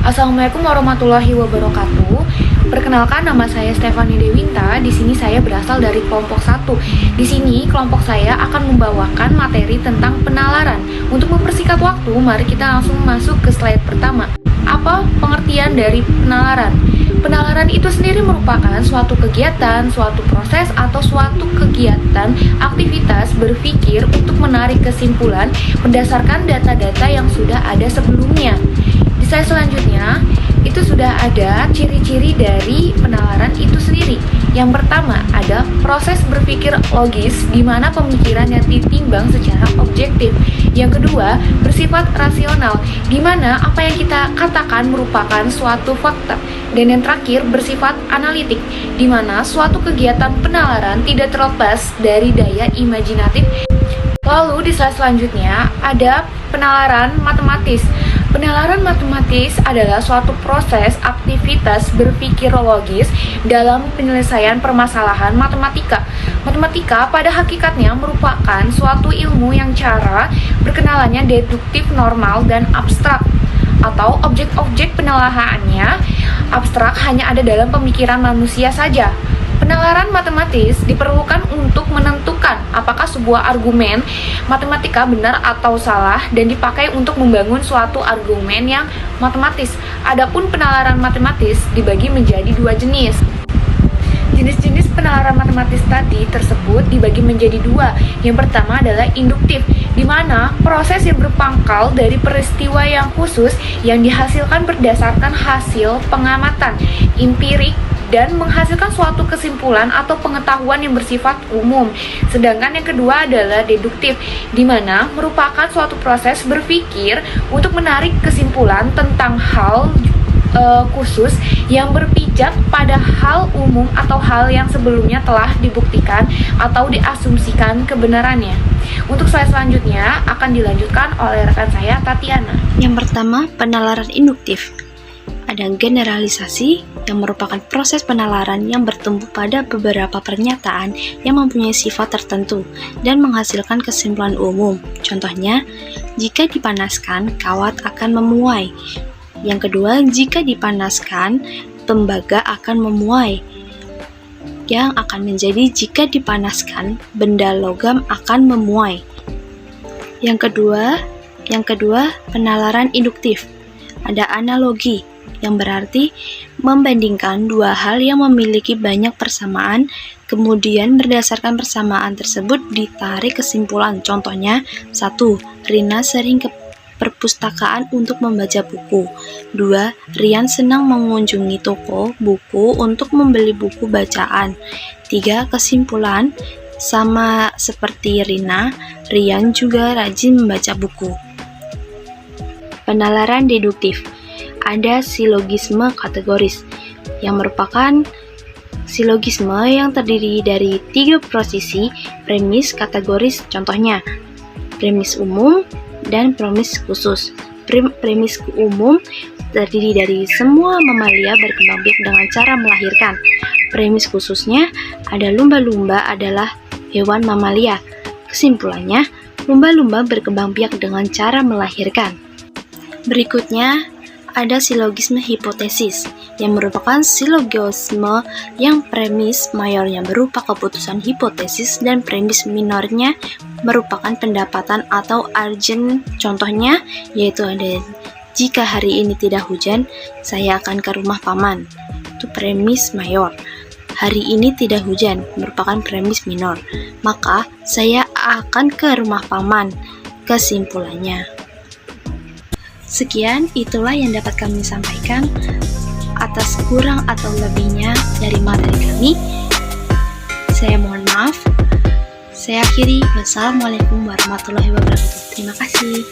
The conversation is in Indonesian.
Assalamualaikum warahmatullahi wabarakatuh. Perkenalkan, nama saya Stefani Dewinta. Di sini saya berasal dari kelompok 1. Di sini kelompok saya akan membawakan materi tentang penalaran. Untuk mempersingkat waktu, mari kita langsung masuk ke slide pertama. Apa pengertian dari penalaran? Penalaran itu sendiri merupakan suatu kegiatan, suatu proses, atau suatu kegiatan aktivitas berpikir untuk menarik kesimpulan berdasarkan data-data yang sudah ada sebelumnya. Di slide selanjutnya, itu sudah ada ciri-ciri dari penalaran itu sendiri. Yang pertama ada proses berpikir logis, di mana pemikiran yang ditimbang secara objektif. Yang kedua, bersifat rasional, di mana apa yang kita katakan merupakan suatu fakta. Dan yang terakhir, bersifat analitik, di mana suatu kegiatan penalaran tidak terlepas dari daya imajinatif. Lalu di slide selanjutnya ada penalaran matematis. Penalaran matematis adalah suatu proses aktivitas berpikir logis dalam penyelesaian permasalahan matematika. Matematika pada hakikatnya merupakan suatu ilmu yang cara berkenalannya deduktif, normal, dan abstrak, atau objek-objek penelaahannya abstrak hanya ada dalam pemikiran manusia saja. Penalaran matematis diperlukan untuk menentukan apakah sebuah argumen matematika benar atau salah dan dipakai untuk membangun suatu argumen yang matematis. Adapun penalaran matematis dibagi menjadi dua jenis. Jenis-jenis penalaran matematis tadi tersebut dibagi menjadi dua. Yang pertama adalah induktif, di mana proses yang berpangkal dari peristiwa yang khusus yang dihasilkan berdasarkan hasil pengamatan empirik dan menghasilkan suatu kesimpulan atau pengetahuan yang bersifat umum. Sedangkan yang kedua adalah deduktif, di mana merupakan suatu proses berpikir untuk menarik kesimpulan tentang hal khusus yang berpijak pada hal umum atau hal yang sebelumnya telah dibuktikan atau diasumsikan kebenarannya. Untuk slide selanjutnya akan dilanjutkan oleh rekan saya, Tatiana. Yang pertama, penalaran induktif. Ada generalisasi yang merupakan proses penalaran yang bertumbuh pada beberapa pernyataan yang mempunyai sifat tertentu dan menghasilkan kesimpulan umum. Contohnya, jika dipanaskan, kawat akan memuai. Yang kedua, jika dipanaskan, tembaga akan memuai. Yang akan menjadi jika dipanaskan, benda logam akan memuai. Yang kedua, penalaran induktif. Ada analogi, yang berarti membandingkan dua hal yang memiliki banyak persamaan, kemudian berdasarkan persamaan tersebut ditarik kesimpulan. Contohnya, 1. Rina sering ke perpustakaan untuk membaca buku. 2. Rian senang mengunjungi toko buku untuk membeli buku bacaan. 3. Kesimpulan, sama seperti Rina, Rian juga rajin membaca buku. Penalaran deduktif. Ada silogisme kategoris, yang merupakan silogisme yang terdiri dari 3 posisi premis kategoris, contohnya premis umum dan premis khusus. Premis umum terdiri dari semua mamalia berkembang biak dengan cara melahirkan. Premis khususnya ada lumba-lumba adalah hewan mamalia. Kesimpulannya, lumba-lumba berkembang biak dengan cara melahirkan. Berikutnya ada silogisme hipotesis, yang merupakan silogisme yang premis mayornya berupa keputusan hipotesis dan premis minornya merupakan pendapatan atau argumen. Contohnya yaitu ada, jika hari ini tidak hujan, saya akan ke rumah paman. Itu premis mayor. Hari ini tidak hujan merupakan premis minor, maka saya akan ke rumah paman. Kesimpulannya. Sekian, itulah yang dapat kami sampaikan. Atas kurang atau lebihnya dari materi kami, saya mohon maaf. Saya akhiri. Wassalamualaikum warahmatullahi wabarakatuh. Terima kasih.